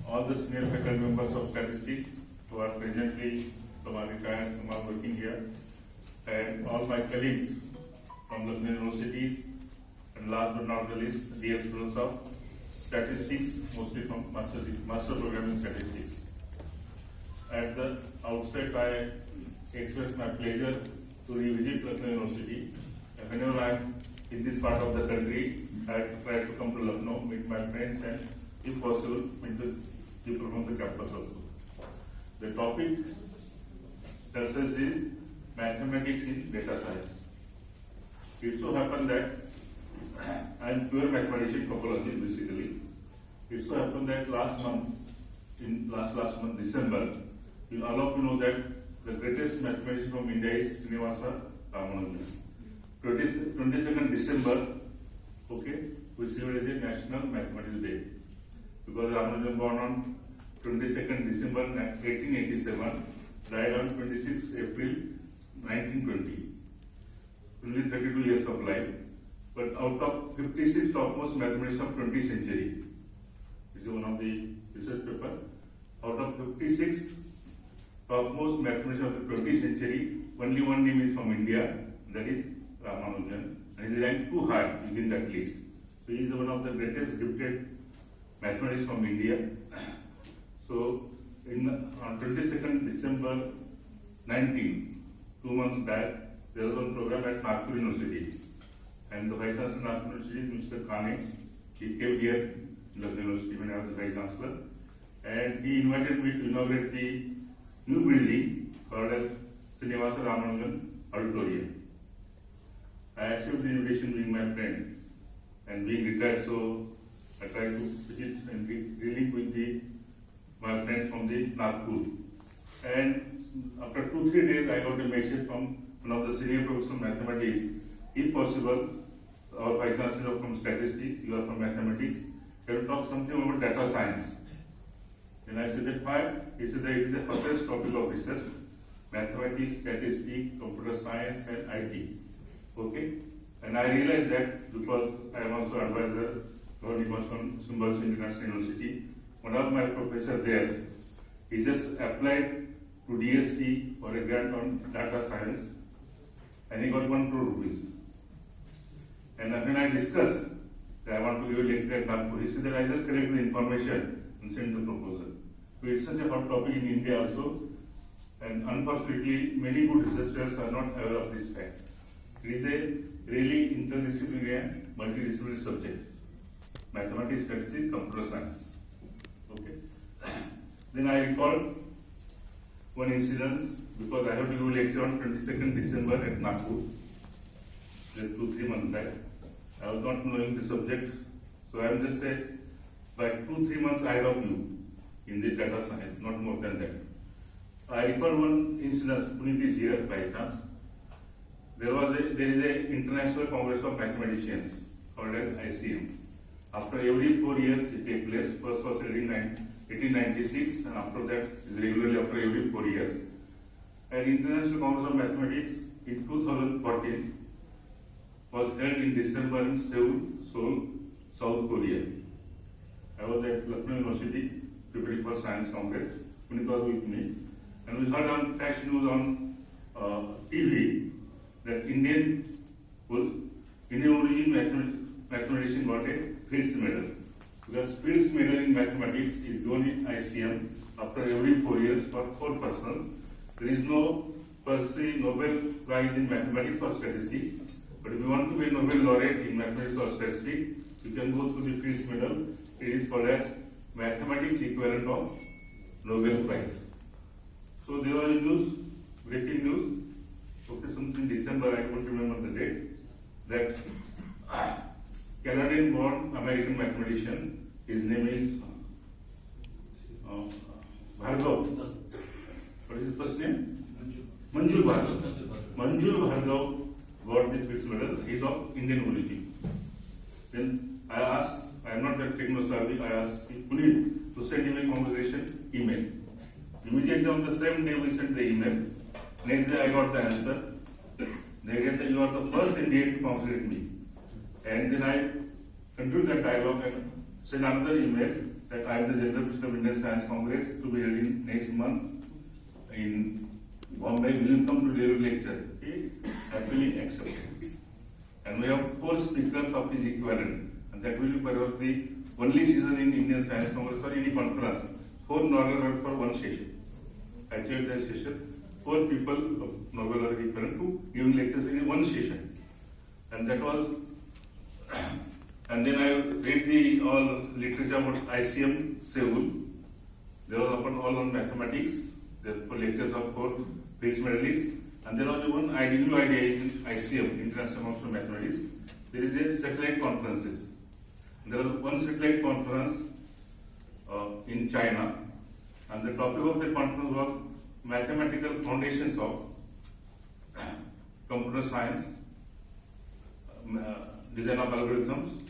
all the senior faculty members of statistics who are presently, some are retired, some are working here, and all my colleagues from the universities, and last but not the least, dear students of statistics, mostly from master program in statistics. At the outset, I express my pleasure to revisit Lucknow University. Whenever I am in this part of the country, I try to come to Lucknow, meet my friends, and if possible, meet the people from the campus also. The topic tells us is mathematics in data science. It so happened that I am pure mathematician topologist basically. It so happened that last month, December, you all of you know that the greatest mathematician from India is Srinivasa Ramanujan. 22nd December, okay, we celebrate as a National Mathematics Day. Because Ramanujan born on 22nd December 1887, died on 26 April 1920. Only 32 years of life. But out of 56 topmost mathematicians of 20th century, this is one of the research paper, out of 56 topmost mathematicians of the 20th century, only one name is from India, that is Ramanujan, and his rank too high within that list. So he is one of the greatest gifted mathematics from India. So on 22nd December 19, 2 months back, there was one program at Nagpur University, and the Vice Chancellor of Nagpur University, Mr. Kane, he came here to Lucknow University when I was the Vice Chancellor, and he invited me to inaugurate the new building called as Srinivasa Ramanujan Auditorium. I accepted the invitation being my friend, and being retired, so I tried to visit and relink with my friends from the Nagpur. And after 2-3 days, I got a message from one of the senior professors of mathematics. If possible, our Vice Chancellor from statistics, you are from mathematics, can you talk something about data science? And I said that why? He said that it is the hottest topic of research: mathematics, statistics, computer science, and IT. Okay? And I realized that because I am also advisor from Symbols International University, one of my professors there, he just applied to DST for a grant on data science, and he got 1 crore rupees. And when I discussed that I want to give a lecture at Nagpur, he said that I just collect the information and send the proposal. So it's such a hot topic in India also, and unfortunately, many good researchers are not aware of this fact. It is a really interdisciplinary and multidisciplinary subject: mathematics, statistics, computer science. Okay. Then I recall one incident because I have to give a lecture on 22nd December at Nagpur, 2-3 months back. I was not knowing the subject, so I am just saying, by 2-3 months I have you in the data science, not more than that. I recall one incident. Puneet is here by chance. There is a International Congress of Mathematicians called as ICM. After every 4 years it takes place. First was held in 1896, and after that is regularly after every 4 years. And International Congress of Mathematics in 2014 was held in December in Seoul, South Korea. I was at Lucknow University preparing for Science Congress. Puneet was with me, and we heard on flash news on TV that Indian origin mathematician got a Fields Medal. Because Fields Medal in mathematics is given in ICM after every 4 years for 4 persons. There is no per se Nobel Prize in mathematics or statistics. But if you want to be a Nobel laureate in mathematics or statistics, you can go through the Fields Medal. It is called as mathematics equivalent of Nobel Prize. So there was a news, breaking news, okay, something in December, I don't remember the date, that Canadian-born American mathematician, his name is Bhargav. What is his first name? Manjul Bhargav. Manjul Bhargav got the Fields Medal. He is of Indian origin. Then I asked, I am not that techno-savvy, I asked Puneet to send him a congratulation email. Immediately on the same day we sent the email. Next day I got the answer. They said you are the first Indian to congratulate me. And then I concluded that dialogue and sent another email that I am the General President of Indian Science Congress to be held in next month in Bombay. Will you come to deliver lecture? He happily accepted. And we have 4 speakers of his equivalent, and that will be perhaps the only season in Indian Science Congress or any conference. 4 Nobel Laureates for one session. I chaired that session. 4 people of Nobel Laureate equivalent to giving lectures in one session, and that was. And then I read the all literature about ICM Seoul. There was all on mathematics. There were lectures of 4 Fields medalists, and there was one new idea in ICM, International Conference of Mathematics. There is a satellite conferences. There was one satellite conference in China, and the topic of the conference was mathematical foundations of computer science, design of algorithms,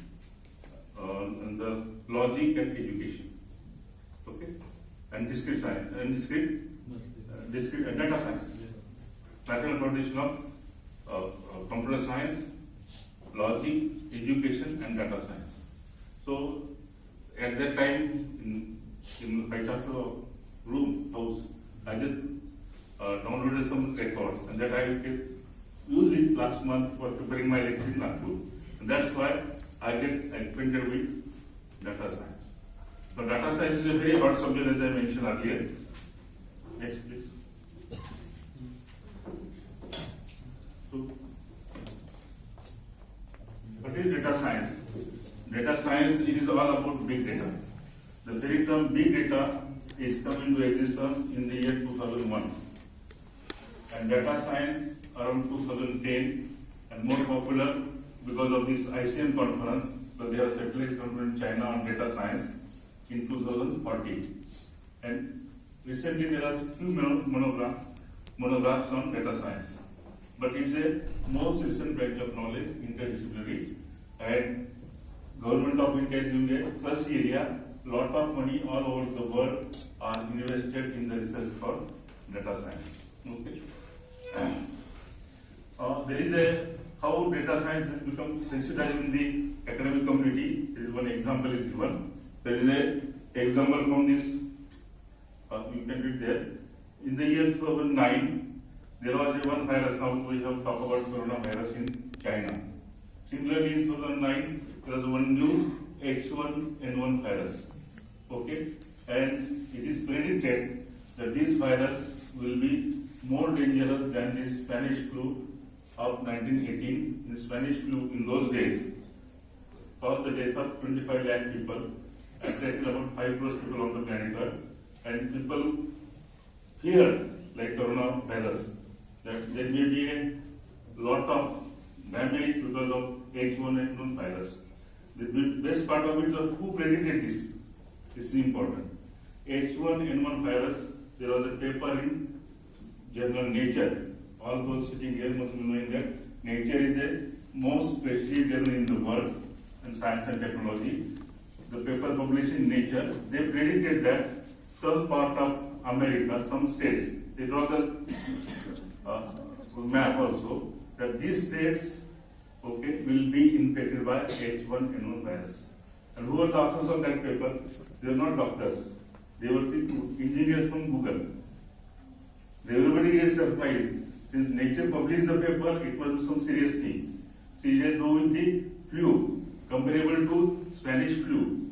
and the logic and education. Okay, and discrete science and discrete data science. Mathematical foundation of computer science, logic, education, and data science. So at that time in Vice Chancellor room house, I just downloaded some records, and that I used it last month for preparing my lecture in Nagpur. And that's why I get acquainted with data science. So data science is a very hot subject, as I mentioned earlier. Next, please. So, what is data science? Data science, it is all about big data. The very term big data is coming to existence in the year 2001. And data science around 2010, and more popular because of this ICM conference. So there are satellite conference in China on data science in 2014. And recently there are few monographs on data science. But it's a most recent branch of knowledge, interdisciplinary, and Government of India is doing a trust area. Lot of money all over the world are invested in the research for data science. Okay. There is a how data science has become sensitized in the academic community. There is one example is given. There is a example from this. You can read there. In the year 2009, there was one virus. Now we have talked about coronavirus in China. Similarly, in 2009, there was one new H1N1 virus. Okay, and it is predicted that this virus will be more dangerous than the Spanish flu of 1918. The Spanish flu in those days caused the death of 25 lakh people, affected about 5 crore people on the planet Earth, and people fear, like coronavirus, that there may be a lot of damage because of H1N1 virus. The best part of it is who predicted this. This is important. H1N1 virus, there was a paper in journal Nature. All those sitting here must be knowing that Nature is the most prestigious journal in the world in science and technology. The paper published in Nature, they predicted that some part of America, some states, they draw the map also, that these states, okay, will be infected by H1N1 virus. And who are the authors of that paper? They are not doctors. They were engineers from Google. Everybody gets surprised. Since Nature published the paper, it was some serious thing. See, they do with the flu, comparable to Spanish flu.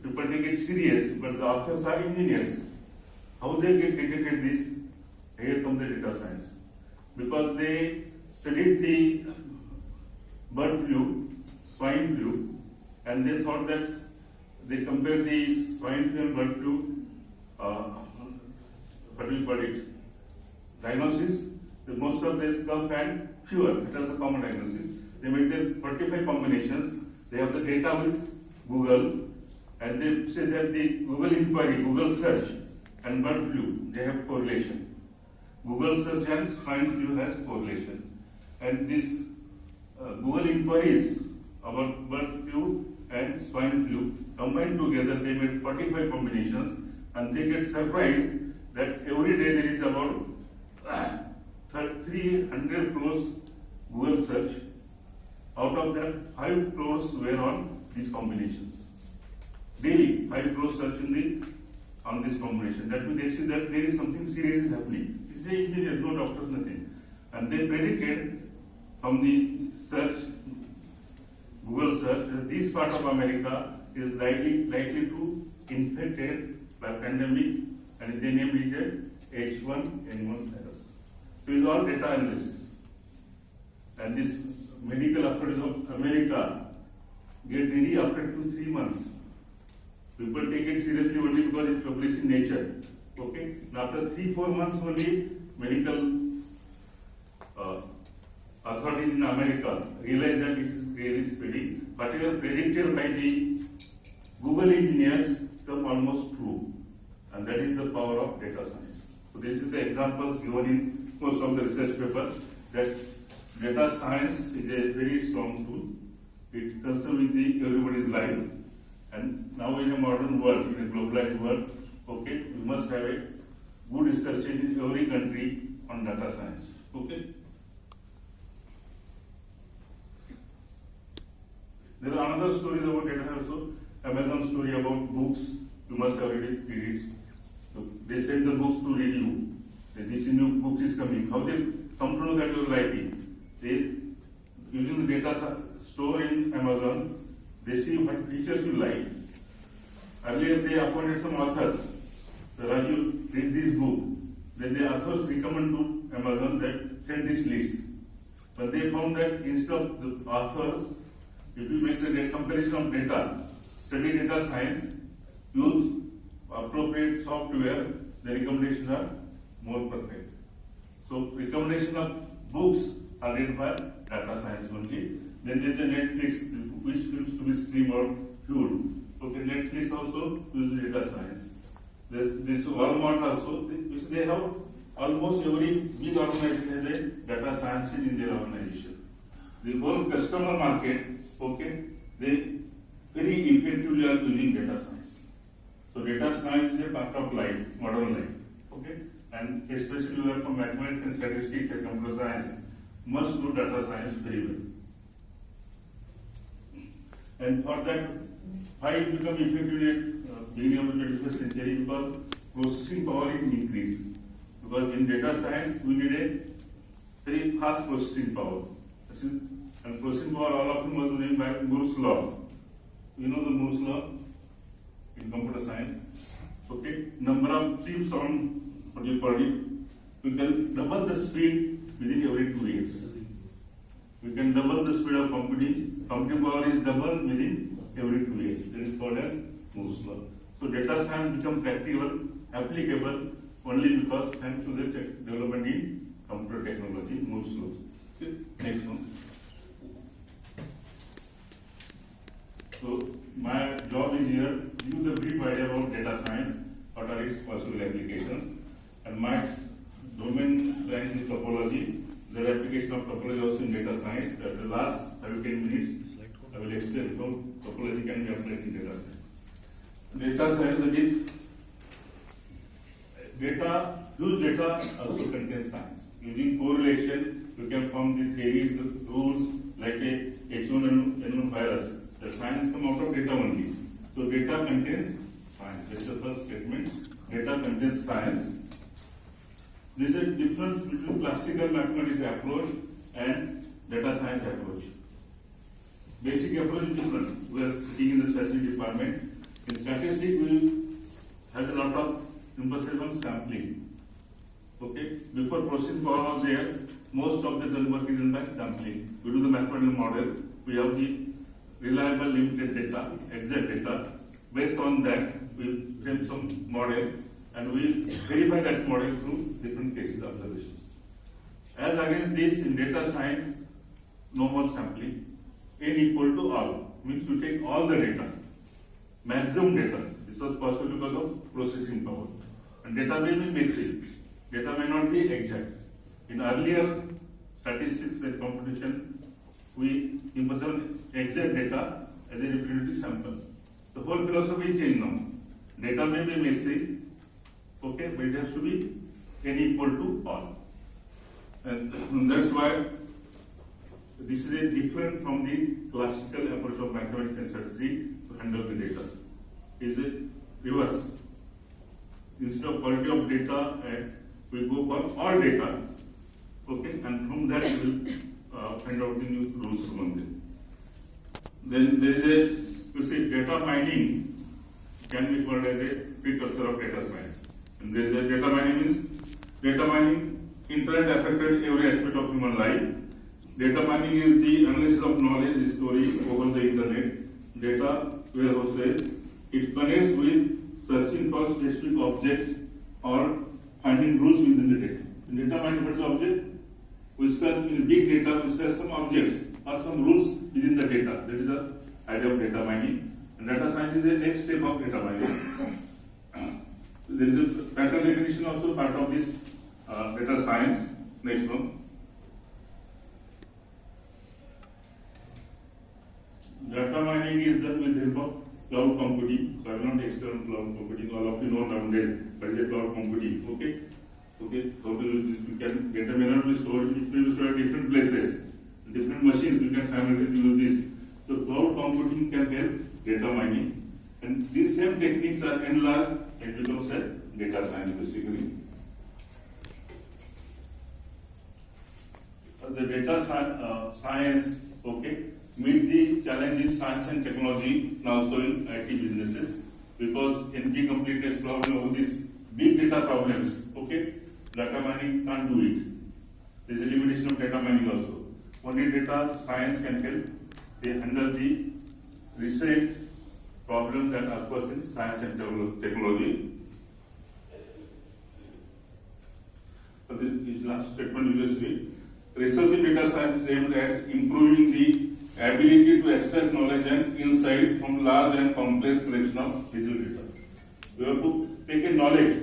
People take it serious, but the authors are engineers. How they get detected this? Here comes the data science. Because they studied the bird flu, swine flu, and they thought that they compared the swine flu and bird flu, what do you call it, diagnosis. Most of the curve and fewer, it was a common diagnosis. They made their 45 combinations. They have the data with Google, and they say that the Google inquiry, Google search, and bird flu, they have correlation. Google search and swine flu has correlation. And this Google inquiries about bird flu and swine flu combined together, they made 45 combinations, and they get surprised that every day there is about 300 crores Google search. Out of that, 5 crores were on these combinations. daily 5 crore search on this combination. That means they see that there is something serious is happening. This is an engineer, no doctors, nothing. And they predicted from the search, Google search, that this part of America is likely to infected by pandemic, and they named it H1N1 virus. So it's all data analysis. And this medical authorities of America get ready after 2-3 months. People take it seriously only because it's published in Nature. Okay? Now after 3-4 months only, medical authorities in America realize that it is really spreading. Whatever predicted by the Google engineers become almost true. And that is the power of data science. So this is the examples given in most of the research papers that data science is a very strong tool. It concerns with everybody's life. And now in a modern world, in a globalized world, okay, we must have a good research in every country on data science. Okay. There are another stories about data also. Amazon story about books. You must have read it. So they send the books to read you. This new book is coming. How they come to know that you are liking? They using the data store in Amazon. They see what features you like. Earlier they appointed some authors. So Raju, read this book. Then the authors recommend to Amazon that send this list. But they found that instead of the authors, if you make the comparison of data, study data science, use appropriate software, the recommendations are more perfect. So recommendation of books are read by data science only. Then there is the Netflix, which films to be streamed or viewed. Okay, Netflix also uses data science. This Walmart also, they have almost every big organization has a data science in their organization. The whole customer market, okay, they very effectively are using data science. So data science is a part of life, modern life, okay, and especially you are from mathematics and statistics and computer science, must do data science very well. And for that, why it become effective at beginning of the 21st century? Because processing power is increased. Because in data science, we need a very fast processing power. And processing power, all of them are named by Moore's law. You know the Moore's law in computer science. Okay, number of chips on what you call it, we can double the speed within every 2 years. We can double the speed of computing. Computing power is double within every 2 years. That is called as Moore's law. So data science become practical, applicable only because thanks to the development in computer technology, Moore's law. Okay. Next one. So my job is here to give the brief idea about data science, what are its possible applications, and my domain branch is topology. The application of topology also in data science. The last 5-10 minutes, I will explain how topology can be applied in data science. Data science, that is, huge data also contains science. Using correlation, you can form the theories, the rules, like a H1N1 virus. The science come out of data only. So data contains science. That's the first statement. Data contains science. There is a difference between classical mathematics approach and data science approach. Basic approach is different. We are sitting in the statistics department. In statistics, we have a lot of emphasis on sampling. Okay? Before processing power was there, most of the work is done by sampling. We do the mathematical model. We have the reliable limited data, exact data. Based on that, we frame some model and we verify that model through different cases observations. As against this, in data science, no more sampling. N equal to all, means you take all the data, maximum data. This was possible because of processing power. And data may be basic, data may not be exact. In earlier statistics and computation, we emphasize on exact data as a representative sample. The whole philosophy is changed now. Data may be messy, okay, but it has to be N equal to all. And that's why this is different from the classical approach of mathematics and statistics to handle the data. is a reverse. Instead of quality of data, we go for all data, okay, and from that we will find out the new rules from them. Then there is you see, data mining can be called as a precursor of data science. And there is a data mining means data mining internet affected every aspect of human life. Data mining is the analysis of knowledge discovery over the internet. Data warehouses. It connects with searching for specific objects or finding rules within the data. In data mining, what is the object? We search in big data, we search some objects or some rules within the data. That is the idea of data mining. And data science is the next step of data mining. There is a pattern recognition also part of this data science. Next one. Data mining is done with the help of cloud computing. So I will not explain cloud computing. All of you know nowadays what is a cloud computing. Okay. Okay. How to use this? We can data may not be stored. It will be stored at different places, different machines. We can simultaneously use this. So cloud computing can help data mining, and these same techniques are enlarged and becomes a data science basically. The data science, okay, meet the challenge in science and technology and also in IT businesses, because NP-completeness problem of these big data problems, okay, data mining can't do it. There is a limitation of data mining also. Only data science can help. They handle the recent problems that occurs in science and technology. So this is last statement you just read. Research in data science is aimed at improving the ability to extract knowledge and insight from large and complex collection of digital data. We have to take a knowledge.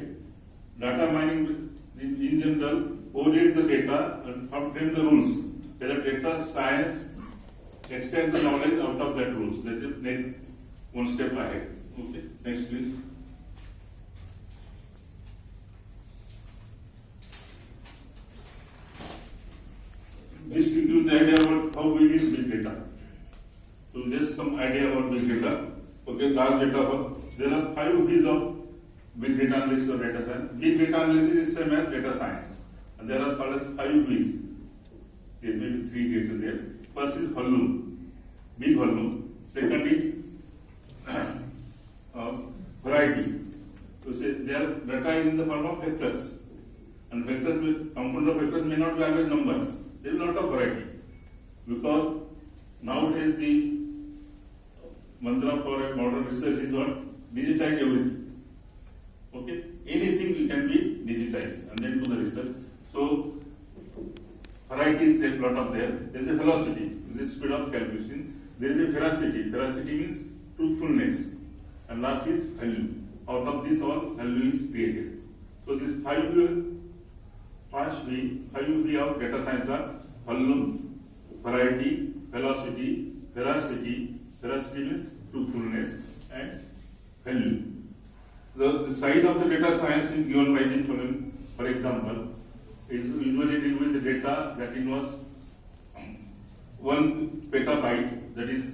Data mining in general correlate the data and frame the rules. There are data science extend the knowledge out of that rules. That's it. Next one step ahead. Okay. Next, please. This gives you the idea about how big is big data. So just some idea about big data. Okay, large data. There are 5 B's of big data analysis or data science. Big data analysis is same as data science, and there are called as 5 B's. There may be 3 data there. First is volume, big volume. Second is variety. So say their data is in the form of vectors, and vectors, component of vectors may not be always numbers. There is a lot of variety, because nowadays the mantra for a modern research is what? Digitize everything. Okay, anything can be digitized and then do the research. So variety is there, lot of there. There is a velocity, there is speed of calculation. There is a veracity. Veracity means truthfulness, and last is value. Out of this, all value is created. So this 5 V of data science are volume, variety, velocity, veracity. Veracity means truthfulness, and value. The size of the data science is given by the following. For example, is usually deal with the data that involves 1 petabyte, that is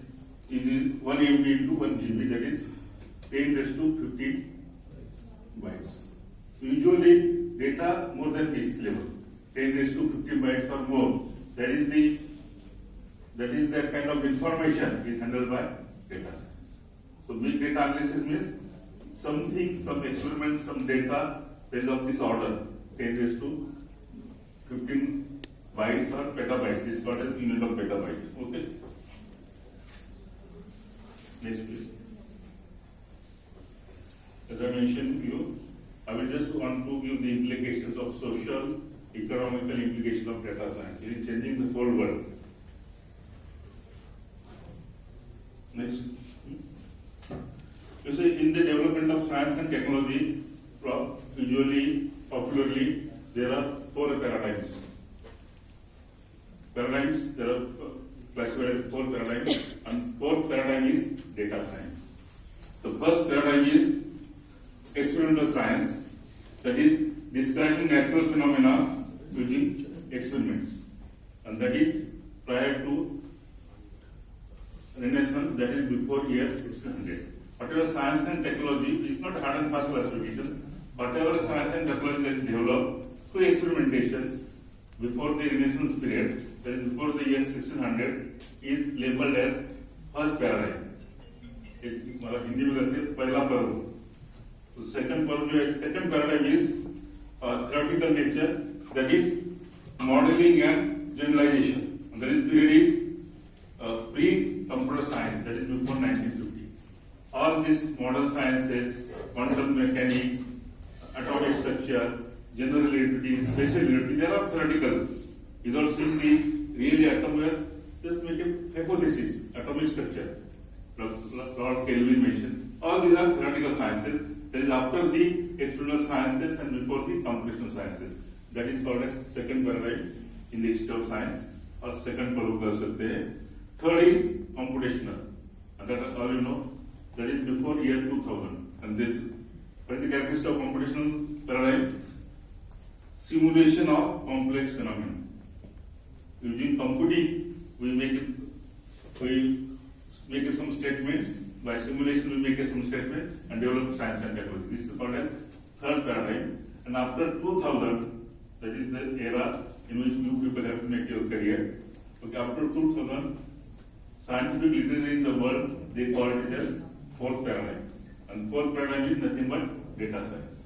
1 MB into 1 GB, that is 10 raised to 15 bytes. So usually data more than this level, 10 raised to 15 bytes or more, that is that kind of information is handled by data science. So big data analysis means something, some experiment, some data that is of this order, 10 raised to 15 bytes or petabytes. This is called as unit of petabyte. Okay. Next, please. As I mentioned to you, I will just want to give the implications of social, economical implications of data science. It is changing the whole world. Next. You see, in the development of science and technology, usually, popularly, there are 4 paradigms. There are classified as 4 paradigms, and 4th paradigm is data science. The first paradigm is experimental science, that is describing natural phenomena using experiments, and that is prior to Renaissance, that is before year 1600. whatever science and technology is not hard and fast classification. Whatever science and technology that is developed through experimentation before the Renaissance period, that is before the year 1600, is labeled as first paradigm. मतलब हिंदी में कहते हैं पहला पर्व. तो second पर्व जो है, second paradigm is theoretical nature, that is modeling and generalization. And that is period is pre-computer science, that is before 1950. All these modern sciences, quantum mechanics, atomic structure, general relativity, special relativity, they are all theoretical. Without seeing the really atom, we are just make a hypothesis, atomic structure. Lord Kelvin mentioned. All these are theoretical sciences. That is after the experimental sciences and before the computational sciences. That is called as second paradigm in the history of science, or second पर्व कर सकते हैं. Third is computational, and that all you know. That is before year 2000. And this, what is the characteristic of computational paradigm? Simulation of complex phenomena. Using computing, we make some statements. By simulation, we make some statement and develop science and technology. This is called as third paradigm. And after 2000, that is the era in which new people have to make your career. Okay, after 2000, scientific literature in the world, they call it as fourth paradigm. And fourth paradigm is nothing but data science.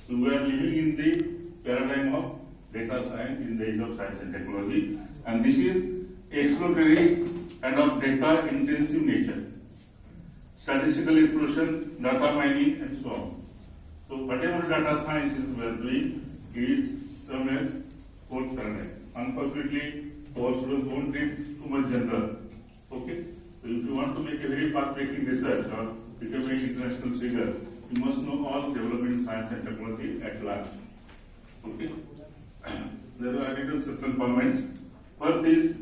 So we are living in the paradigm of data science in the age of science and technology. And this is exploratory and of data intensive nature. Statistical exploration, data mining, and so on. So whatever data science is we are doing is termed as fourth paradigm. Unfortunately, our students won't read too much general. Okay? So if you want to make a very path-breaking research or become an international figure, you must know all development in science and technology at large. Okay? There are added certain comments. First is,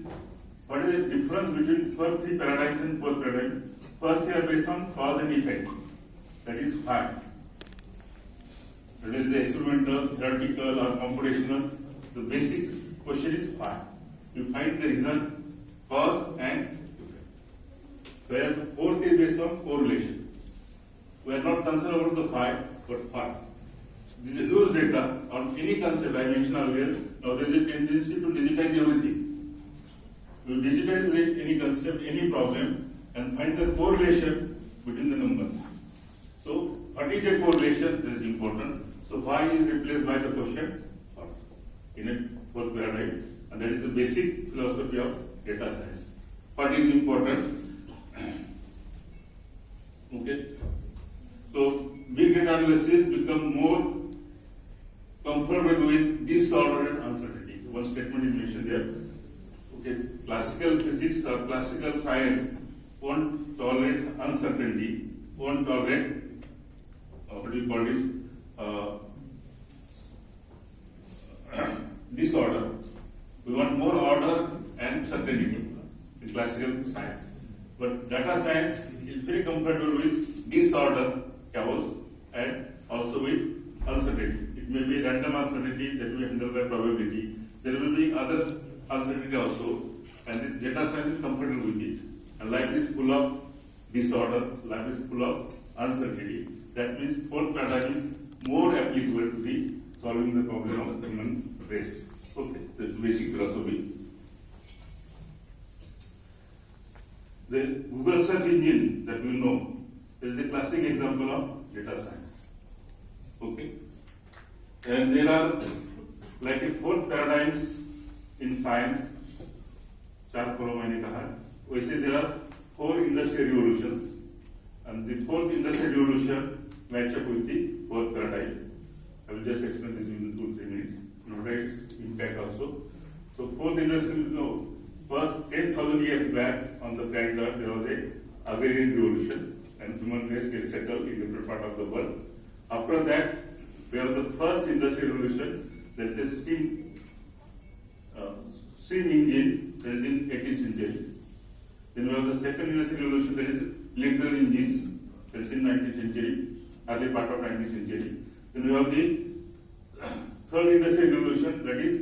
what is the difference between first three paradigms and fourth paradigm? First, they are based on cause and effect. That is fact. Whether it is experimental, theoretical, or computational, the basic question is fact. You find the reason, cause, and effect. Whereas the fourth is based on correlation. We are not concerned about the fact, but fact. This is loose data on any concept I mentioned earlier. Now there is a tendency to digitize everything. You digitize any concept, any problem, and find the correlation between the numbers. So, what is a correlation? That is important. So, why is replaced by the question in a fourth paradigm, and that is the basic philosophy of data science. What is important? Okay. So, big data analysis become more comfortable with disorder and uncertainty. One statement is mentioned there. Okay, classical physics or classical science won't tolerate uncertainty, won't tolerate what do you call this disorder. We want more order and certainty in classical science. But data science is very compatible with disorder, chaos, and also with uncertainty. It may be random uncertainty that will be handled by probability. There will be other uncertainty also, and this data science is compatible with it. And life is full of disorder, life is full of uncertainty. That means fourth paradigm is more applicable to the solving the problem of the human race. Okay, the basic philosophy. The Google search engine that we know is a classic example of data science. Okay, and there are like a fourth paradigms in science. चार पर्व मैंने कहा. वैसे there are four industrial revolutions, and the fourth industrial revolution match up with the fourth paradigm. I will just explain this in 2-3 minutes. Note its impact also. So fourth industrial, first 10,000 years back on the planet Earth there was a agrarian revolution, and human race gets settled in different part of the world. After that, we have the first industrial revolution, that is the steam engine, that is in 18th century. Then we have the second industrial revolution, that is electrical engines, that is in 19th century, early part of 19th century. Then we have the third industrial revolution, that is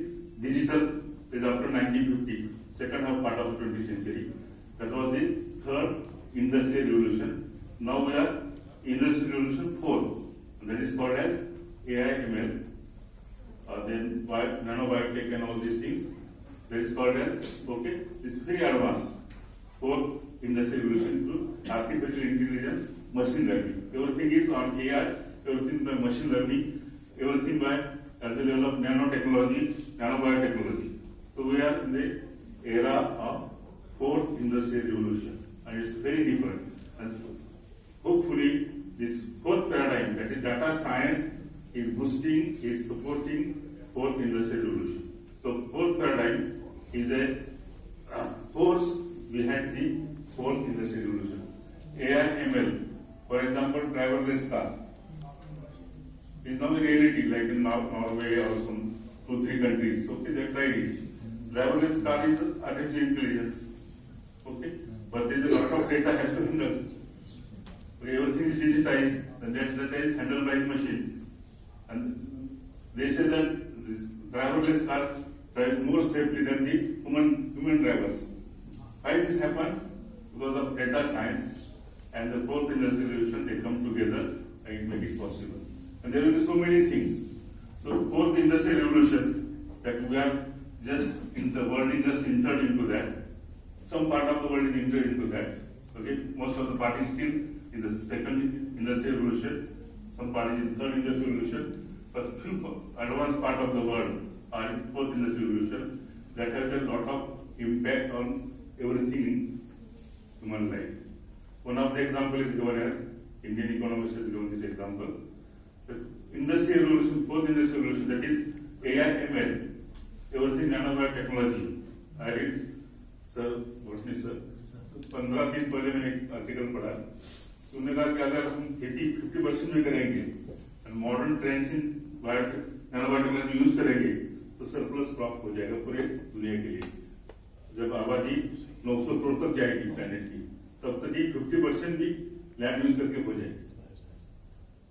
digital, that is after 1950, second half part of the 20th century. That was the third industrial revolution. Now we are Industrial Revolution 4, and that is called as AI/ML. Then nanobiotech and all these things. That is called as It's very advanced. Fourth Industrial Revolution to artificial intelligence, machine learning. Everything is on AI. Everything by machine learning. Everything by at the level of nanotechnology, nanobiotechnology. So we are in the era of fourth industrial revolution, and it's very different. And hopefully, this fourth paradigm, that is data science, is boosting, is supporting fourth industrial revolution. So fourth paradigm is a force behind the fourth industrial revolution. AI/ML, for example, driverless car is now a reality, like in Norway or some 2-3 countries. Okay, they tried it. Driverless car is artificial intelligence. Okay, but there is a lot of data has to be handled. Everything is digitized, and that data is handled by machine. And they say that this driverless car drives more safely than the human drivers. Why this happens? Because of data science and the fourth industrial revolution, they come together and make it possible. And there will be so many things. So fourth industrial revolution, that we are just in the world is just entered into that. Some part of the world is entered into that. Okay, most of the part is still in the second industrial revolution. Some part is in third industrial revolution. But few advanced part of the world are in fourth industrial revolution. That has a lot of impact on everything in human life. One of the example is given as Indian economists has given this example. The industrial revolution, fourth industrial revolution, that is AI/ML, everything nanobiotechnology. I read, sir, what's me, sir? 15 दिन पहले मैंने एक article पढ़ा, उन्होंने कहा कि अगर हम खेती 50% में करेंगे और मॉडर्न ट्रेंड्स इन नैनोबायोटेक्नोलॉजी यूज करेंगे तो सरप्लस क्रॉप हो जाएगा पूरे दुनिया के लिए. जब आबादी 900 करोड़ तक जाएगी प्लेनेट की, तब तक ही 50% भी लैंड यूज करके हो जाएगी.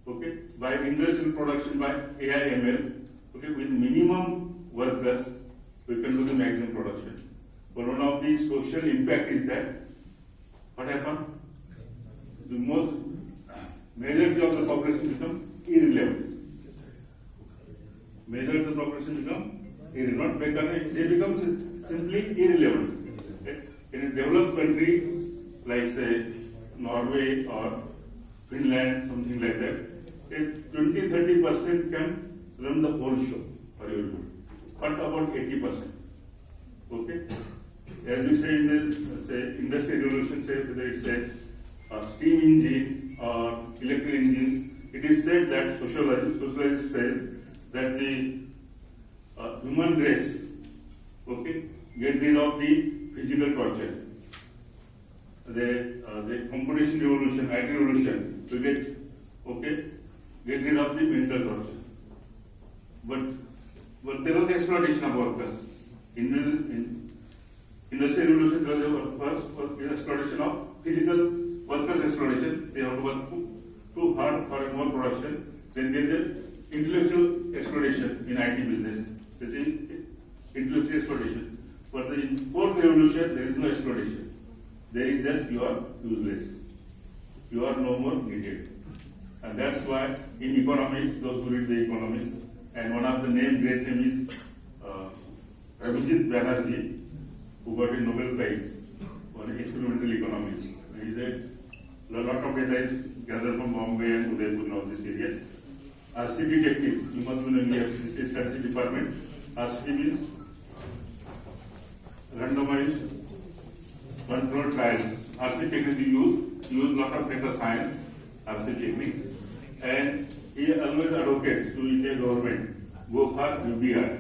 Okay, by industrial production, by AI/ML, okay, with minimum workers, we can do the maximum production. But one of the social impact is that what happened? The most majority of the population become irrelevant. Majority of the population become irrelevant. They become simply irrelevant. Okay? In a developed country like say Norway or Finland, something like that, 20-30% can run the whole show for your good. What about 80%? Okay? As we say in the industrial revolution, say whether it's a steam engine or electric engines, it is said that sociologists says that the human race, okay, get rid of the physical torture. The competition revolution, IT revolution, to get rid of the mental torture. But there was exploitation of workers. In industrial revolution, there was exploitation of physical workers exploitation. They have to work too hard for more production. Then there is intellectual exploitation in IT business. That is intellectual exploitation. But in fourth revolution, there is no exploitation. There is just you are useless. You are no more needed. And that's why in economics, those who read the economics, and one of the great name is Abhijit Banerjee, who got a Nobel Prize for experimental economics. A lot of data is gathered from Bombay and Udaipur and all this area. RCT techniques, you must be knowing this is statistics department. RCT means randomized control trials. RCT techniques you use lot of data science, RCT techniques, and he always advocates to Indian government go for UBI.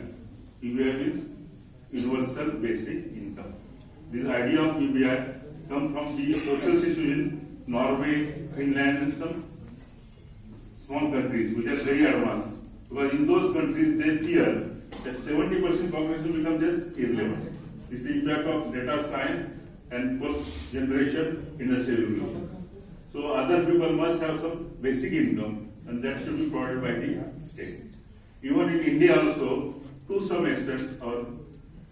UBI means Universal Basic Income. This idea of UBI comes from the social situation in Norway, Finland, and some small countries which are very advanced. Because in those countries they fear that 70% population will become just irrelevant. This is the impact of data science and first generation industrial revolution. So other people must have some basic income, and that should be provided by the state. Even in India also, to some extent, our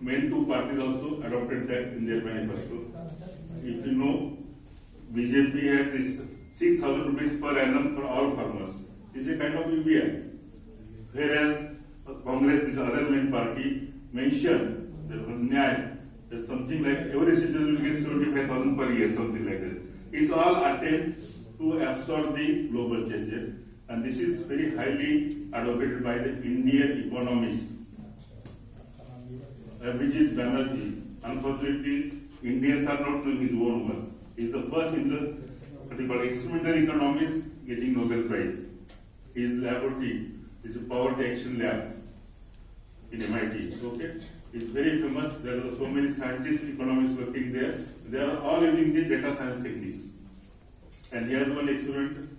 main two parties also adopted that in their manifesto. If you know, BJP had this 6,000 rupees per annum for all farmers. This is a kind of UBI. Whereas Congress, this other main party, mentioned that Nyay, that something like every citizen will get 75,000 per year, something like that. It's all attempt to absorb the global changes, and this is very highly advocated by the Indian economist, Abhijit Banerjee. Unfortunately, Indians are not doing his own work. He is the first experimental economist getting Nobel Prize. His laboratory is a Poverty Action Lab in MIT. Okay, it's very famous. There are so many scientists, economists working there. They are all using the data science techniques. And here's one experiment.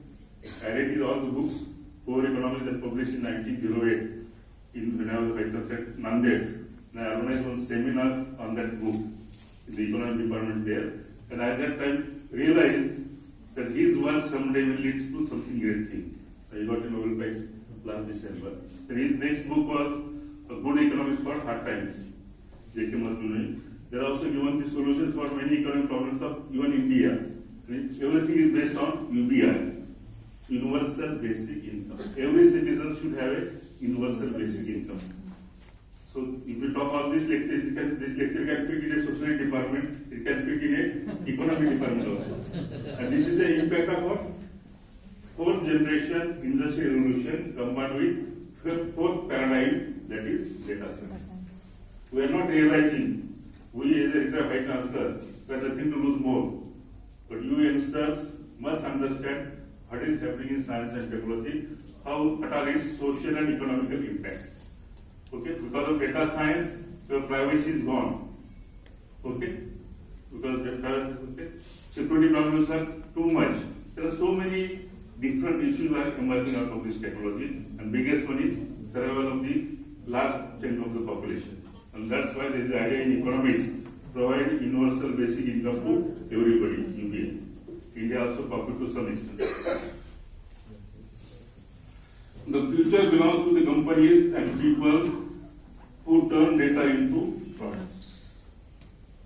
I read all the books. Poor Economics that published in 1908 when I was a vice at Nanded. And I organized one seminar on that book in the economic department there. And I at that time realized that his work someday will lead to something great thing. He got a Nobel Prize last December. And his next book was A Good Economics for Hard Times. J.K. Mazmuni. They are also given the solutions for many economic problems of even India. Everything is based on UBI, Universal Basic Income. Every citizen should have a universal basic income. So if we talk all these lectures, this lecture can fit in a society department, it can fit in a economic department also. And this is the impact of what? Fourth generation industrial revolution combined with fourth paradigm, that is data science. We are not realizing, we as a retired vice chancellor, we have nothing to lose more. But you youngsters must understand what is happening in science and technology, what are its social and economical impacts. Okay, because of data science, your privacy is gone. Okay, because security problems are too much. There are so many different issues are emerging out of this technology, and biggest one is survival of the large chunk of the population. And that's why there is the idea in economics, provide universal basic income to everybody, UBI. India also copied to some extent. The future belongs to the companies and people who turn data into products.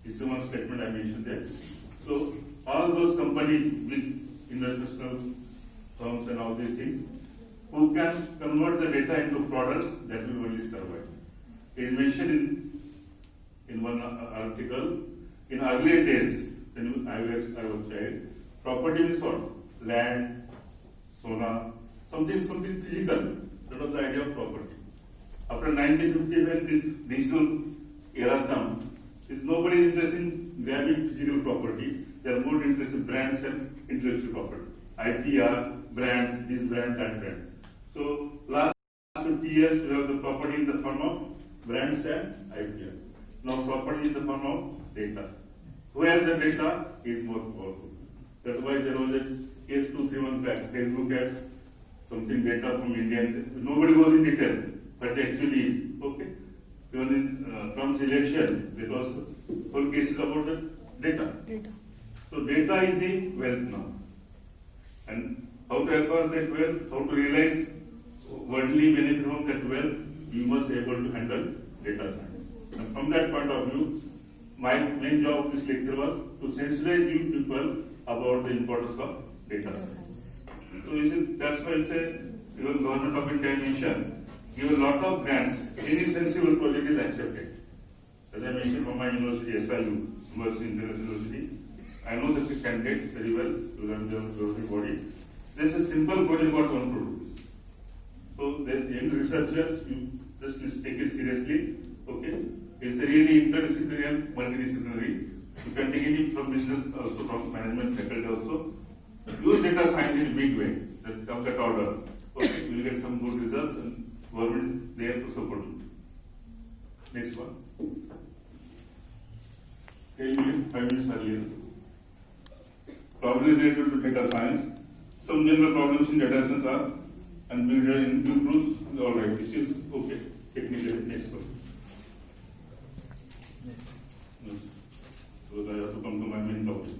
This is one statement I mentioned there. So all those companies with international firms and all these things who can convert the data into products, that will only survive. It is mentioned in one article, in earlier days, when I was a child, property is what? Land, sona, something physical. That was the idea of property. After 1950, when this digital era comes, nobody is interested in grabbing physical property. They are more interested in brands and intellectual property. IPR, brands, this brand, that brand. So last 50 years, we have the property in the form of brands and IPR. Now property is the form of data. Where the data is more powerful. That's why there was a case 2-3 months back. Facebook had something data from India. Nobody goes in detail, but they actually is. Okay. Even in Trump's election, there was whole cases about the data. So data is the wealth now. And how to acquire that wealth, how to realize worldly benefit from that wealth, you must be able to handle data science. And from that point of view, my main job of this lecture was to sensitize you people about the importance of data science. So you see, that's why I say, even Government of India mentioned, give a lot of grants, any sensible project is accepted. As I mentioned from my university, SIU, University International University, I know the candidate very well, you learn the government body. This is a simple project got 1 crore rupees. So the young researchers, you just take it seriously. Okay, it's a really interdisciplinary and multidisciplinary. You can take it from business also, from management faculty also. Use data science in a big way. Of that order. Okay, you will get some good results and government is there to support you. Next one. 5 minutes earlier. Problems related to data science. Some general problems in data science are, and big data improves. All right, this is okay. Technically, next one. So I have to come to my main topic.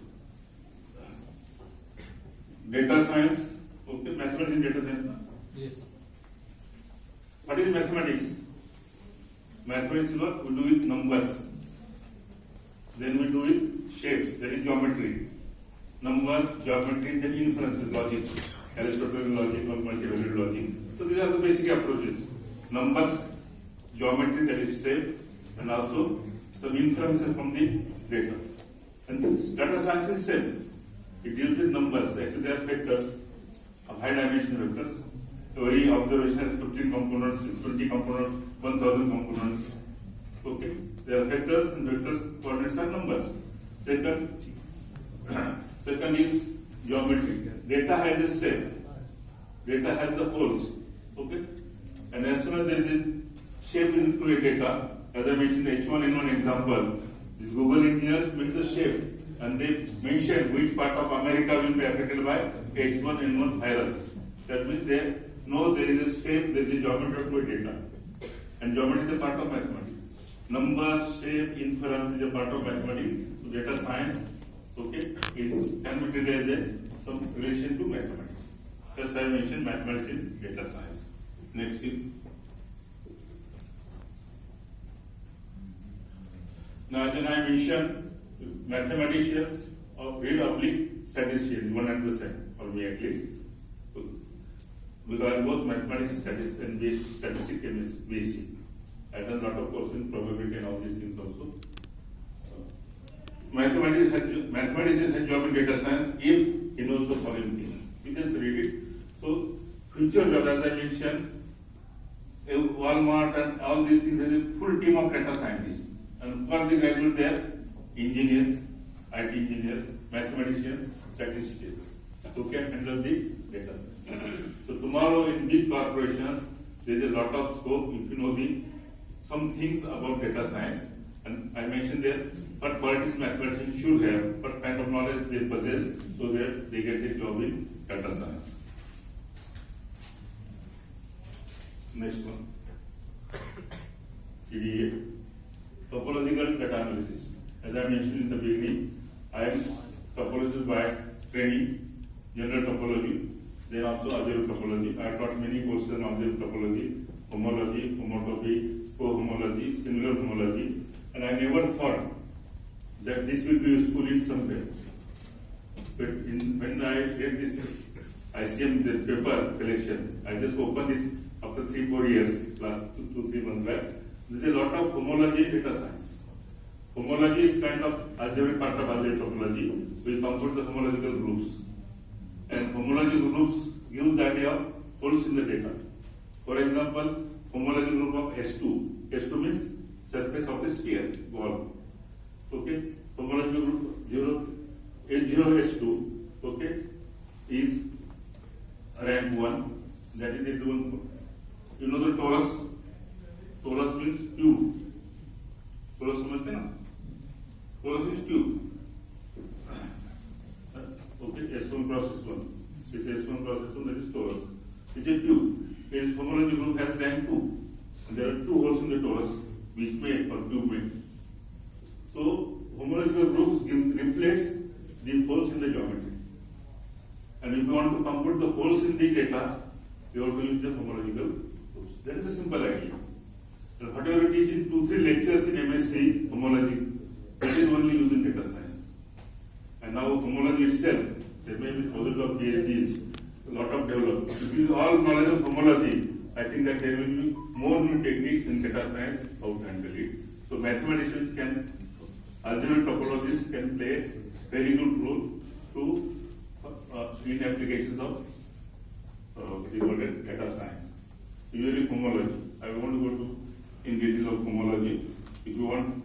Data science. Okay, mathematics in data science. Yes. What is mathematics? Mathematics is what we do with numbers. Then we do with shapes, that is geometry. number, geometry, then inference with logic, Aristotelian logic or multivariate logic. So these are the basic approaches. Numbers, geometry, that is shape, and also some inferences from the data. And data science is same. It deals with numbers. Actually, they are vectors, high dimension vectors. Every observation has 15 components, 20 components, 1000 components. Okay, they are vectors, and vectors coordinates are numbers. Second is geometry. Data has a shape. Data has the holes. Okay, and as soon as there is a shape into a data, as I mentioned the H1N1 example, these Google engineers made the shape, and they mentioned which part of America will be affected by H1N1 virus. That means they know there is a shape, there is a geometry to a data, and geometry is a part of mathematics. Numbers, shape, inference is a part of mathematics. So data science, okay, can be treated as some relation to mathematics. Just I mentioned mathematics in data science. Next thing. Now then I mentioned mathematicians or statisticians, one and the same, for me at least. Because both mathematics and statistics is basic. I done a lot of courses in probability and all these things also. Mathematician has job in data science if he knows the following things. You just read it. So future job, as I mentioned, Walmart and all these things has a full team of data scientists. And for the graduate there, engineers, IT engineers, mathematicians, statisticians who can handle the data science. So tomorrow in big corporations, there is a lot of scope if you know some things about data science. And I mentioned there what qualities mathematicians should have, what kind of knowledge they possess, so that they get a job in data science. Next one. TDA. Topological data analysis. As I mentioned in the beginning, I am topologist by training, general topology, then also algebraic topology. I taught many courses on algebraic topology, homology, homotopy, cohomology, singular homology, and I never thought that this will be useful in some way. But when I read this ICM the paper collection, I just opened this after 3-4 years, last 2-3 months back. There is a lot of homology in data science. Homology is kind of algebraic part of algebraic topology. We compute the homological groups. And homological groups give the idea of holes in the data. For example, homological group of S2. S2 means surface of a sphere, ball. Okay? Homological group H0S2, okay, is rank 1. That is the one. You know the torus? Torus means tube. Torus समझते ना? Torus is tube. Okay, S1 cross S1. This S1 cross S1, that is torus. It's a tube. Its homology group has rank 2. And there are 2 holes in the torus, which may or tube may. So homological groups reflects the holes in the geometry. And if you want to compute the holes in the data, you have to use the homological groups. That is a simple idea. And whatever we teach in 2-3 lectures in MSc homology, that is only used in data science. And now homology itself, there may be thousands of PhDs, a lot of development. If you all knowledge of homology, I think that there will be more new techniques in data science how to handle it. So mathematicians algebraic topologists can play very good role to in applications of the word data science. Usually homology. I want to go to in details of homology. If you want,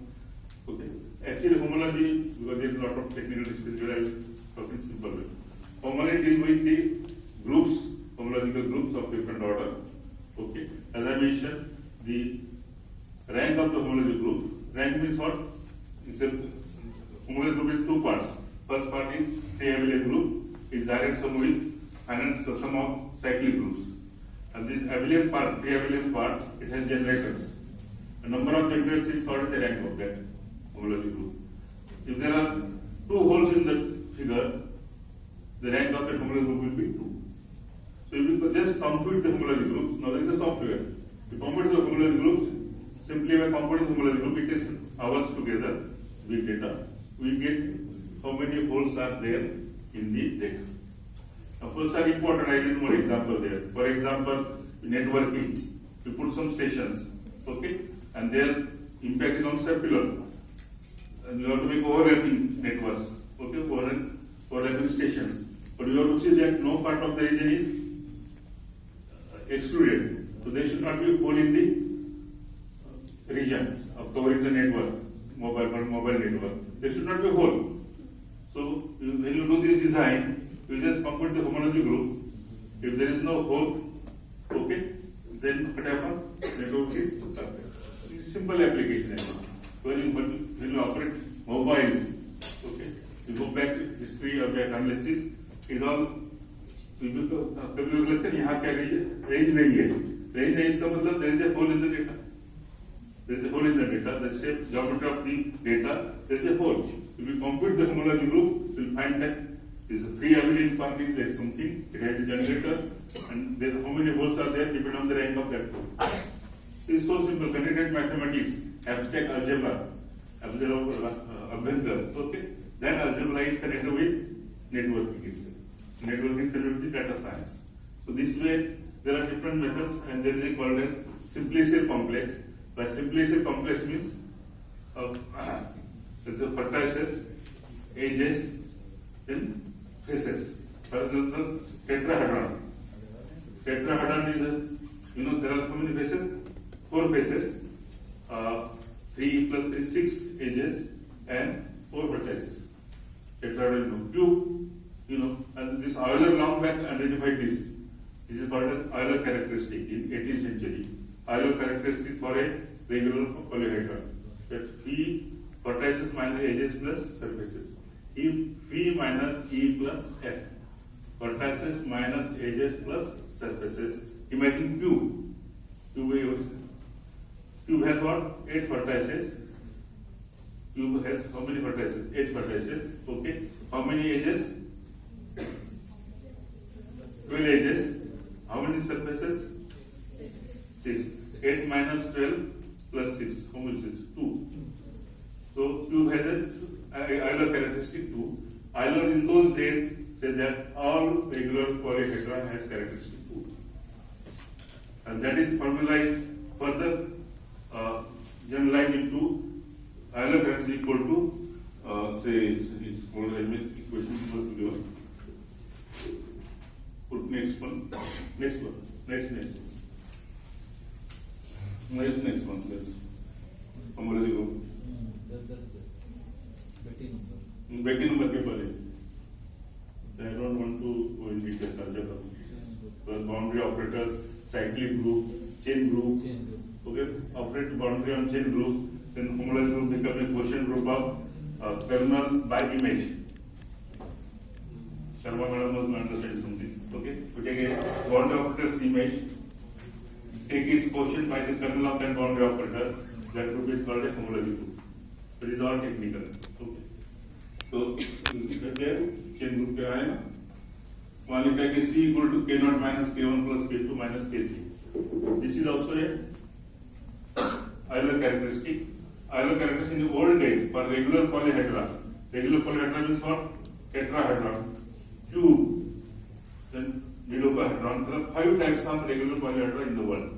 okay. Actually homology, because there is a lot of technical discussion, I will talk in simple way. Homology deals with the groups, homological groups of different order. Okay. As I mentioned, the rank of the homology group. Rank means what? It's a homology group is 2 parts. First part is abelian group, is direct sum with finite sum of cyclic groups. And this abelian part, abelian part, it has generators. The number of generators is called the rank of that homology group. If there are 2 holes in the figure, the rank of the homology group will be 2. So if you just compute the homology groups, now there is a software. You compute the homology groups, simply by computing the homology group, it takes hours together, big data. We get how many holes are there in the data. Of course, are important. I will more example there. For example, networking, we put some stations, okay, and their impact is on circular. And you have to make overlapping networks, okay, overlapping stations. But you have to see that no part of the region is excluded. So there should not be a hole in the region of covering the network, mobile network. There should not be a hole. So when you do this design, you just compute the homology group. If there is no hole, okay, then what happens? Network is perfect. It's a simple application. When you operate mobiles, okay, you go back to history of that analysis, is all कभी लोग लगता है यहाँ क्या range नहीं है. Range नहीं इसका मतलब there is a hole in the data. There is a hole in the data. The shape, geometry of the data, there is a hole. If you compute the homology group, you will find that this is a free aberration part is there something. It has a generator, and there how many holes are there depending on the rank of that hole. It is so simple. Connected mathematics, abstract algebra, Abhengar. Okay, that algebra is connected with networking itself. Networking is connected with data science. So this way, there are different methods, and there is a called as simplicial complex. By simplicial complex means the vertices, edges, then faces. For example, tetrahedron. Tetrahedron is there are how many faces? 4 faces. 3 plus 3, 6 edges and 4 vertices. Tetrahedron cube. And this Euler long back identified this. This is called as Euler characteristic in 18th century. Euler characteristic for a regular polyhedron. That P vertices minus edges plus surfaces. P minus E plus F. Vertices minus edges plus surfaces. Imagine cube. Cube has what? 8 vertices. Cube has how many vertices? 8 vertices. Okay. How many edges? 12 edges. How many surfaces? 6. 8 minus 12 plus 6. How much is it? 2. So cube has a Euler characteristic 2. Euler in those days said that all regular polyhedron has characteristic 2. And that is formalized further generalized into Euler characteristic equal to say it's called equation equal to given. Put next one. Next one. Next one, please. Homology group. Becky number के बारे. I don't want to go in details algebra. Because boundary operators, cyclic group, chain group. Okay, operate boundary on chain group. Then homology group become a quotient group of kernel by image. Sharma madam must understand something. Okay, we take a boundary operator's image, take its quotient by the kernel of that boundary operator. That group is called a homology group. It is all technical. Okay. So there chain group क्या है ना? मान लिखा है कि C equal to K0 minus K1 plus K2 minus K3. This is also a Euler characteristic. Euler characteristic in the old days for regular polyhedra. Regular polyhedra means what? Tetrahedron, cube, then dodecahedron. There are 5 types of regular polyhedra in the world.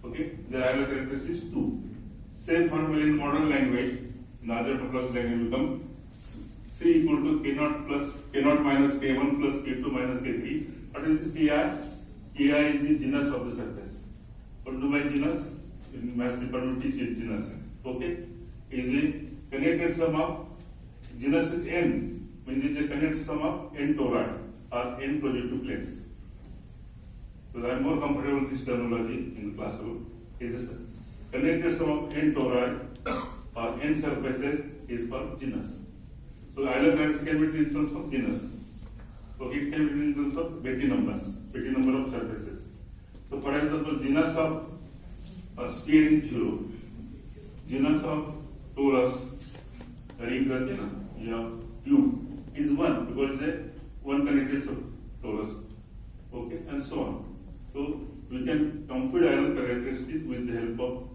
Okay, their Euler characteristic is 2. Same formula in modern language. In other plus language become C equal to K0 minus K1 plus K2 minus K3. What is this Ki? Ki is the genus of the surface. What do by genus? In mass department teach it genus. Okay, is a connected sum of genus is n, means it's a connected sum of n toroid or n projective planes. So I am more comfortable with this terminology in the classroom. Is a connected sum of n toroid or n surfaces is called genus. So Euler characteristic can be written in terms of genus. So it can be written in terms of Betti numbers, Betti number of surfaces. So for example, genus of a sphere in 0, genus of torus, cube is 1 because it's a one connected torus. Okay, and so on. So we can compute Euler characteristic with the help of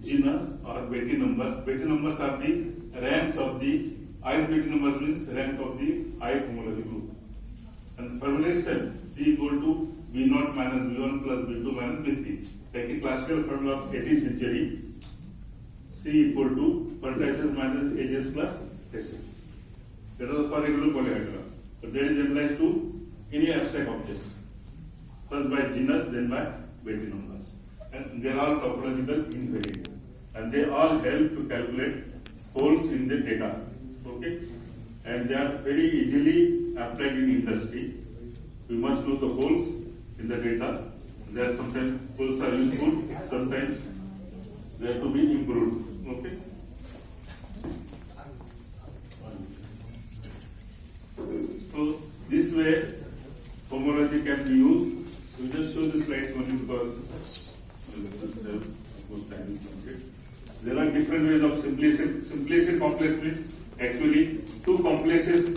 genus or Betti numbers. Betti numbers are the ranks of the ith Betti numbers means rank of the ith homology group. And formula is same. C equal to B0 minus B1 plus B2 minus B3. Taking classical formula of 18th century, C equal to vertices minus edges plus faces. That was for regular polyhedra. But that is generalized to any abstract object. First by genus, then by Betti numbers. And they are all topological invariant. And they all help to calculate holes in the data. Okay? And they are very easily applied in industry. We must know the holes in the data. There are sometimes holes are useful, sometimes they have to be improved. Okay? So this way homology can be used. So we just show the slides only because there are different ways of simplicity complex means actually two complexes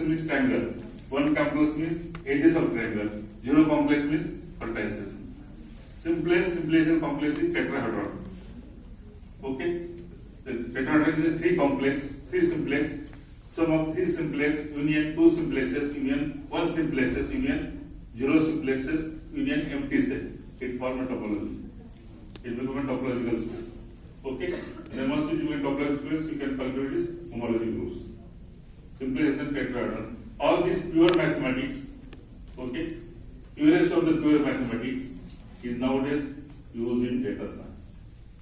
means triangle. One complex means edges of triangle. Zero complex means vertices. Simplest and complex is tetrahedron. Okay? The tetrahedron is a three simplex. Sum of three simplex, union two simplexes, union one simplexes, union zero simplexes, union empty set. It forms a topology. It becomes a topological space. Okay? Then once you get topological space, you can calculate this homology rules. Simplification tetrahedron. All these pure mathematics, okay? Purest of the pure mathematics is nowadays used in data science.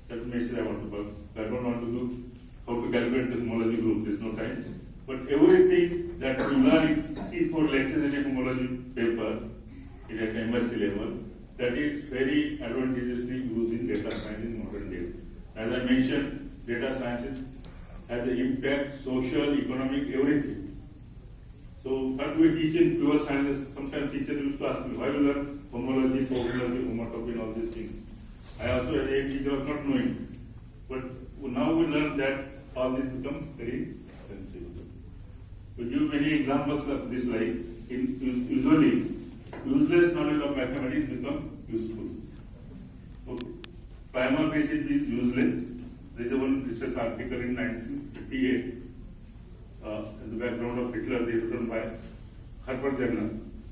That's the message I want to talk. I don't want to do how to calculate this homology group. There's no time. But everything that we learn in 3-4 lectures in a homology paper in at MSc level, that is very advantageously used in data science in modern days. As I mentioned, data science has an impact, social, economic, everything. So, what we teach in pure sciences, sometimes teachers used to ask me, why you learn homology, cohomology, homotopy, and all these things. I also had a teacher of not knowing. But now we learn that all this become very sensible. We give many examples of this like, usually, useless knowledge of mathematics become useful. Okay. Primal basic is useless. There is one research article in 1958. In the background of Hitler, they written by Harvard Journal,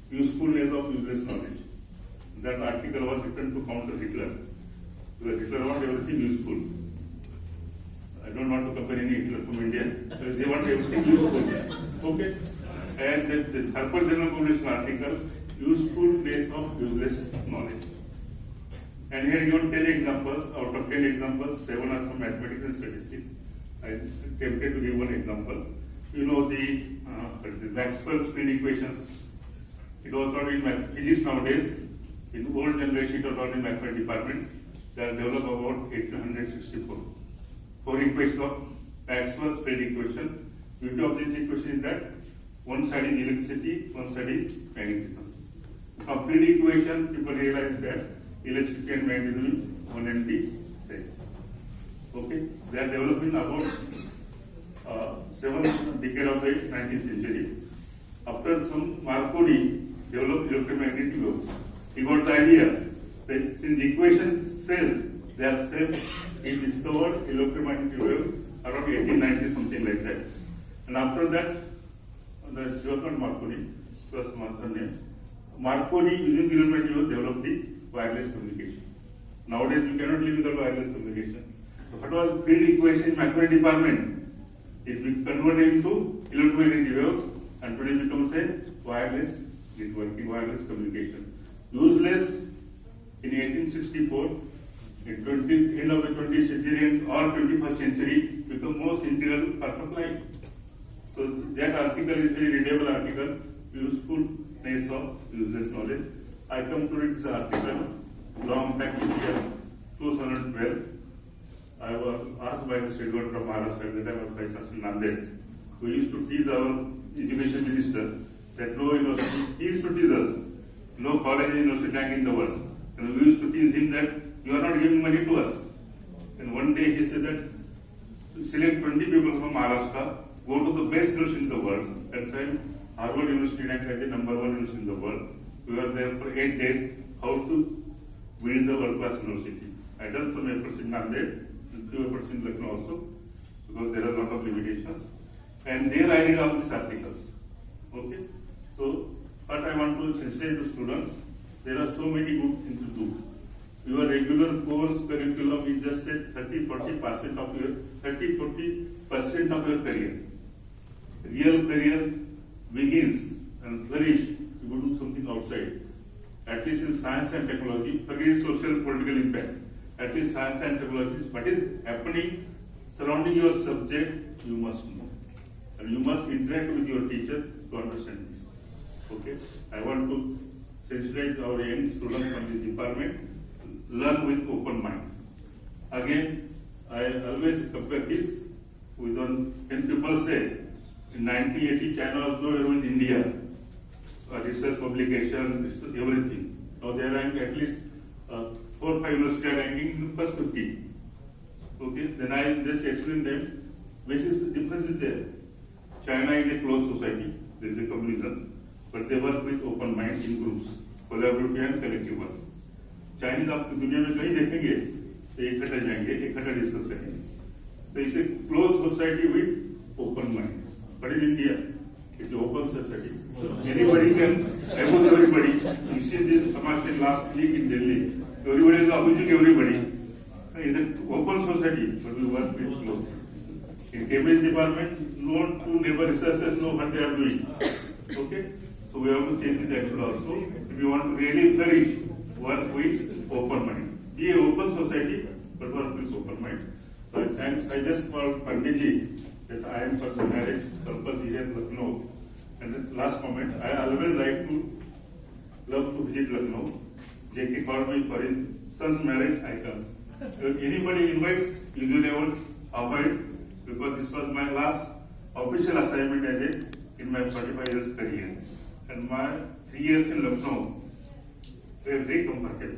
Usefulness of Useless Knowledge. That article was written to counter Hitler. Because Hitler wanted everything useful. I don't want to compare any Hitler from India. They want everything useful. Okay? And the Harvard Journal published an article, Usefulness of Useless Knowledge. And here given 10 examples. Out of 10 examples, 7 are from mathematics and statistics. I attempted to give one example. You know the Maxwell's field equations. It was not in physics nowadays. In old generation, it was not in mathematics department. They are developed about 1864. 4 equations of Maxwell's field equation. Beauty of this equation is that one side is electricity, one side is magnetism. From field equation, people realize that electricity and magnetism is one and the same. Okay, they are developing about 7th decade of the 19th century. After some Marconi developed electromagnetic waves, he got the idea that since equation says they are same, he discovered electromagnetic waves around 1890 something like that. And after that, the Giovanni Marconi, first name, Marconi using electromagnetic waves developed the wireless communication. Nowadays we cannot live without wireless communication. So what was field equation in mathematics department? It will convert into electromagnetic waves and today becomes a wireless networking, wireless communication. Useless in 1864, in end of the 20th century and all 21st century become most integral part of life. So that article is very readable article, usefulness of useless knowledge. I come to read this article long back in year 2012. I was asked by the state government of Maharashtra at the time of Vice Chancellor Nanded, who used to tease our education minister that no university, he used to tease us, no college and university rank in the world. And we used to tease him that you are not giving money to us. And one day he said that select 20 people from Maharashtra, go to the best university in the world. At the time, Harvard University ranked as the #1 university in the world. We were there for 8 days, how to build the world-class university. I done some efforts in Nanded, and few efforts in Lucknow also, because there are a lot of limitations. And there I read all these articles. Okay? So, what I want to sensitize the students, there are so many good things to do. Your regular course curriculum is just a 30-40% of your 30-40% of your career. Real career begins and flourish. You go do something outside. At least in science and technology, forget social political impact. At least science and technology, what is happening surrounding your subject, you must know. And you must interact with your teachers to understand this. Okay? I want to sensitize our young students from this department, learn with open mind. Again, I always compare this with when people say, in 1980 China was nowhere with India. Research publication, research, everything. Now they rank at least 4 or 5 universities ranking in first 50. Okay, then I just explain them. Basis difference is there. China is a closed society. There is a communism, but they work with open mind in groups, collaborative and collective work. Chinese आप दुनिया में कहीं देखेंगे तो इकट्ठा जाएंगे, इकट्ठा discuss करेंगे. तो इसे closed society with open mind. But in India, it's an open society. Anybody can abuse everybody. You see this Samarkand last week in Delhi. Everybody is abusing everybody. It's an open society, but we work with close. In Cambridge department, no two neighbor researchers know what they are doing. Okay? So we have to change this attitude also. If you want to really flourish, work with open mind. Be an open society, but work with open mind. So thanks. I just called Panditji that I am for the marriage purpose here in Lucknow. And the last comment, I always love to visit Lucknow. JK called me for his son's marriage, I come. If anybody invites, usually I would avoid because this was my last official assignment in my 45 years career. And my 3 years in Lucknow were very comfortable.